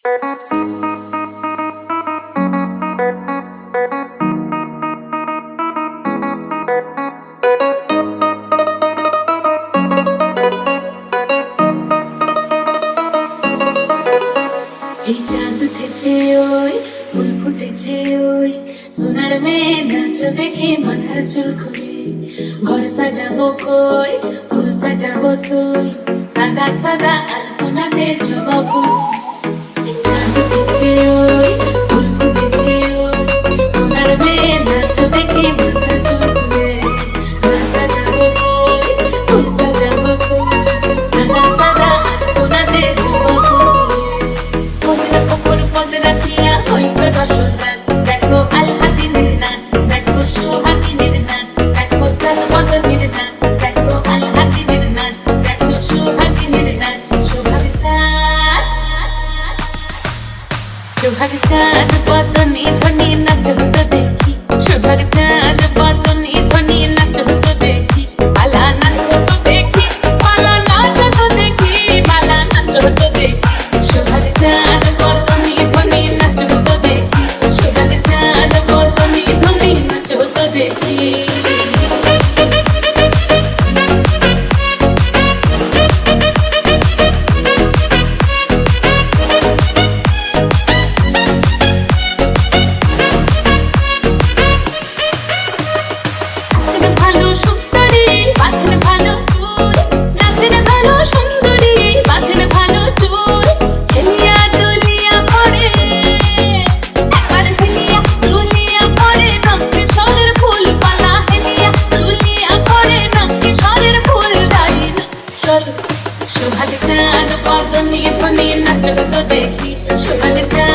এই চাঁদ উঠেছে ওই ফুল ফুটেছে ওই সোনার মেয়ে নাচ দেখে মাথার চুল খুলে ঘর সাজাবো কই ফুল সাজাবো সই সাদা সাদা আলপনাতে জবা ফুল চাঁদ উঠেছে ওই ফুল ফুটেছে ওই সোনার মেয়ে নাচ দেখে মাথার চুল খুলে ঘর সাজাবো কই ফুল সাজাবো সই সাদা সাদা আলপনাতে জবা ফুল দেখো আলহাদিনের নাচ দেখো সোহাগিনীর নাচ দেখো চাঁদমদনীর নাচ দেখো আলহাদিনের নাচ দেখো সোহাগিনীর নাচ সোহাগ চাঁদ বদনী ধ্বনি নাচ হতো দেখি সোহাগ চাঁদ বদনী ধ্বনি নাচ হতো দেখি পালা নাচ হতো দেখি পালা নাচ হতো দেখি পালা নাচ হতো দেখি সোহাগ চাঁদ বদনী ধ্বনি নাচ হতো দেখি সোহাগ চাঁদ বদনী ধ্বনি নাচ হতো দেখি সোহাগ চাঁদ বদনী ধ্বনি নাচ হতো দেখি সোহাগ চাঁদ